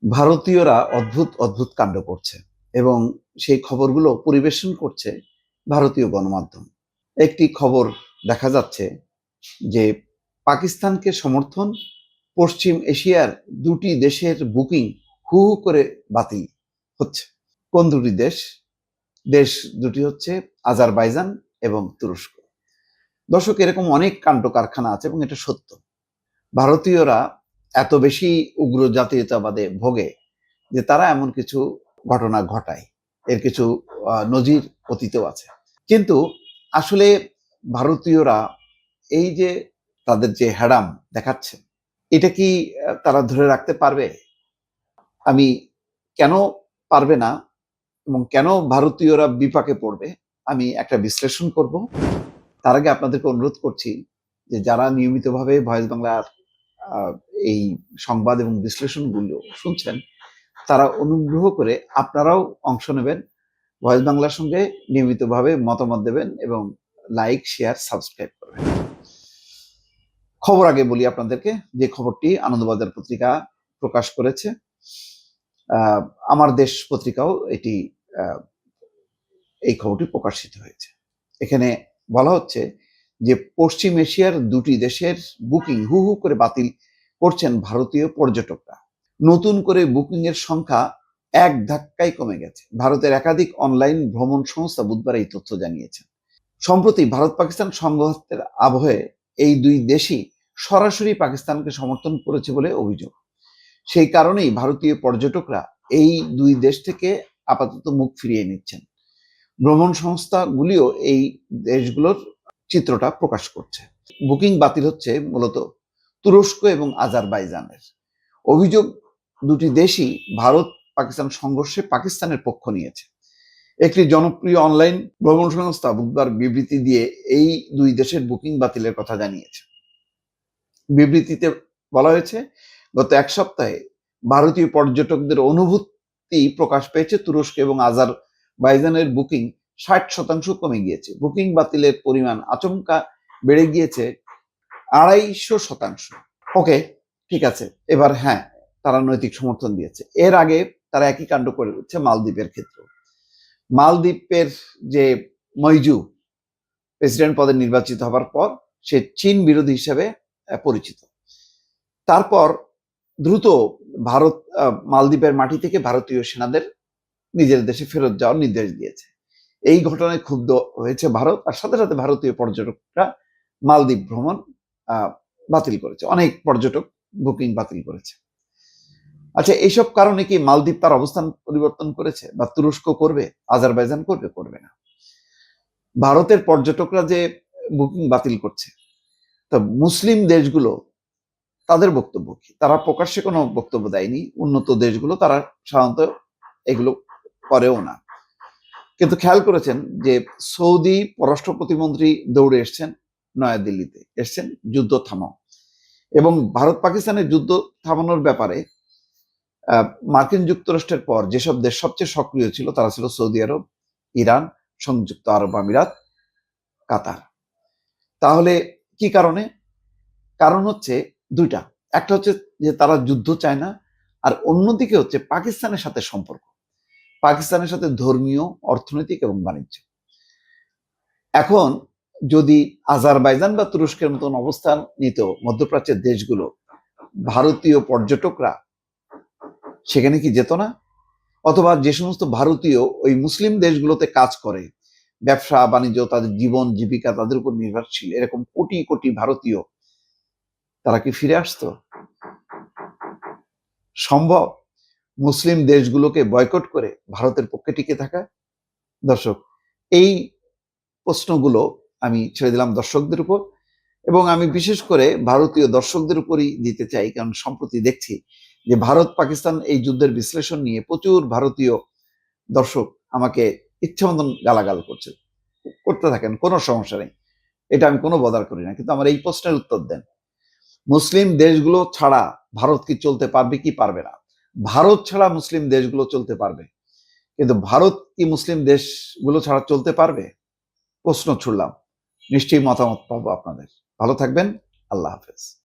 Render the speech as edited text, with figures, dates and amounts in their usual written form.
ভারতীয়রা অদ্ভুত অদ্ভুত কাণ্ড করছে এবং সেই খবরগুলো পরিবেশন করছে ভারতীয় গণমাধ্যম। একটি খবর দেখা যাচ্ছে যে পাকিস্তানকে সমর্থন পশ্চিম এশিয়ার দুটি দেশের বুকিং হু হু করে বাতিল হচ্ছে। কোন দুটি দেশ? দেশ দুটি হচ্ছে আজারবাইজান এবং তুরস্ক। দর্শক, এরকম অনেক কাণ্ড কারখানা আছে এবং এটা সত্য। ভারতীয়রা এত বেশি উগ্র জাতীয়তাবাদে ভোগে যে তারা এমন কিছু ঘটনা ঘটায়। এর কিছু নজির অতীতেও আছে। কিন্তু আসলে ভারতীয়রা এই যে তাদের যে হ্যাডাম দেখাচ্ছে, এটা কি তারা ধরে রাখতে পারবে? আমি কেন পারবে না এবং কেন ভারতীয়রা বিপাকে পড়বে, আমি একটা বিশ্লেষণ করব। তার আগে আপনাদেরকে অনুরোধ করছি যে যারা নিয়মিতভাবে ভয়েস বাংলার এই সংবাদ এবং বিশ্লেষণগুলো শুনছেন, তারা অনুগ্রহ করে আপনারাও অংশ নেবেন, ভয়েস বাংলার সঙ্গে নিয়মিতভাবে মতামত দেবেন এবং লাইক, শেয়ার, সাবস্ক্রাইব করবেন। খবর আগে বলি আপনাদেরকে, যে খবরটি আনন্দবাজার পত্রিকা প্রকাশ করেছে, আমার দেশ পত্রিকাও এই খবরটি প্রকাশিত হয়েছে। এখানে বলা হচ্ছে যে পশ্চিম এশিয়ার দুটি দেশের বুকিং হু হু করে বাতিল করছেন ভারতীয় পর্যটকরা। নতুন করে বুকিং এর সংখ্যা এক ধাক্কায় কমে গেছে। ভারতের একাধিক অনলাইন ভ্রমণ সংস্থা বুধবার এই তথ্য জানিয়েছে। সম্প্রতি ভারত পাকিস্তান সংঘাতের আবহে এই দুই দেশই সরাসরি পাকিস্তানকে সমর্থন করেছে বলে অভিযোগ। সেই কারণেই ভারতীয় পর্যটকরা এই দুই দেশ থেকে আপাতত মুখ ফিরিয়ে নিচ্ছেন। ভ্রমণ সংস্থাগুলিও এই দেশগুলোর চিত্রটা প্রকাশ করছে। বুকিং বাতিল হচ্ছে মূলত তুরস্ক এবং আজারবাইজানের। অভিযোগ, দুটি দেশই ভারত পাকিস্তান সংঘর্ষে পাকিস্তানের পক্ষ নিয়েছে। একটি জনপ্রিয় অনলাইন ভ্রমণ সংস্থা বুধবার বিবৃতি দিয়ে এই দুই দেশের বুকিং বাতিলের কথা জানিয়েছে। বিবৃতিতে বলা হয়েছে, গত এক সপ্তাহে ভারতীয় পর্যটকদের অনুভূতি প্রকাশ পেয়েছে তুরস্ক এবং আজারবাইজানের বুকিং 60% কমে গিয়েছে। বুকিং বাতিলের পরিমাণ আচমকা বেড়ে গিয়েছে 250%। ওকে, ঠিক আছে। এবার হ্যাঁ, তারা নৈতিক সমর্থন দিয়েছে। এর আগে তারা একই কাণ্ড করেছে মালদ্বীপের ক্ষেত্রে। মালদ্বীপের যে মইজু প্রেসিডেন্ট পদে নির্বাচিত হবার পর সে চীন বিরোধী হিসেবে পরিচিত। তারপর দ্রুত ভারত মালদ্বীপের মাটি থেকে ভারতীয় সেনাদের নিজের দেশে ফেরত যাওয়ার নির্দেশ দিয়েছে। এই ঘটনায় ক্ষুব্ধ হয়েছে ভারত, আর সাথে সাথে ভারতীয় পর্যটকরা মালদ্বীপ ভ্রমণ বাতিল করেছে। অনেক পর্যটক বুকিং বাতিল করেছে। আচ্ছা, এইসব কারণে কি মালদ্বীপ তার অবস্থান পরিবর্তন করেছে, বা তুরস্ক করবে, আজারবাইজান করবে? করবে না। ভারতের পর্যটকরা যে বুকিং বাতিল করছে, তো মুসলিম দেশগুলো তাদের বক্তব্য কি? তারা প্রকাশ্যে কোনো বক্তব্য দেয়নি। উন্নত দেশগুলো তারা সাধারণত এগুলো করেও না। কিন্তু খেয়াল করেছেন যে সৌদি পররাষ্ট্র প্রতিমন্ত্রী দৌড়ে এসছেন নয়াদিল্লিতে, এসছেন যুদ্ধ থামাও। এবং ভারত পাকিস্তানের যুদ্ধ থামানোর ব্যাপারে মার্কিন যুক্তরাষ্ট্রের পর যেসব দেশ সবচেয়ে সক্রিয় ছিল তারা ছিল সৌদি আরব, ইরান, সংযুক্ত আরব আমিরাত, কাতার। তাহলে কি কারণে? কারণ হচ্ছে দুইটা। একটা হচ্ছে যে তারা যুদ্ধ চায় না, আর অন্যদিকে হচ্ছে পাকিস্তানের সাথে সম্পর্ক, পাকিস্তানের সাথে ধর্মীয়, অর্থনৈতিক এবং বাণিজ্য। এখন যদি আজারবাইজান বা তুরস্কের মতন অবস্থান নিত মধ্যপ্রাচ্যের দেশগুলো, ভারতীয় পর্যটকরা সেখানে কি যেত না? অথবা যে সমস্ত ভারতীয় ওই মুসলিম দেশগুলোতে কাজ করে, ব্যবসা বাণিজ্য, তাদের জীবন জীবিকা তাদের উপর নির্ভরশীল, এরকম কোটি কোটি ভারতীয়, তারা কি ফিরে আসতো? সম্ভব মুসলিম দেশগুলোকে বয়কট করে ভারতের পক্ষে টিকে থাকা? দর্শক, এই প্রশ্নগুলো আমি ছেড়ে দিলাম দর্শকদের উপর, এবং আমি বিশেষ করে ভারতীয় দর্শকদের উপরই দিতে চাই, কারণ সম্প্রতি দেখছি যে ভারত পাকিস্তান এই যুদ্ধের বিশ্লেষণ নিয়ে প্রচুর ভারতীয় দর্শক আমাকে ইচ্ছা মতন গালাগাল করতে থাকেন। কোনো সমস্যা নেই, এটা আমি কোনো বদার করি না, কিন্তু আমার এই প্রশ্নের উত্তর দেন, মুসলিম দেশগুলো ছাড়া ভারত কি চলতে পারবে কি পারবে না? ভারত ছাড়া মুসলিম দেশগুলো চলতে পারবে, কিন্তু ভারত কি মুসলিম দেশগুলো ছাড়া চলতে পারবে? প্রশ্ন ছুড়লাম, নিশ্চয়ই মতামত পাবো আপনাদের। ভালো থাকবেন, আল্লাহ হাফেজ।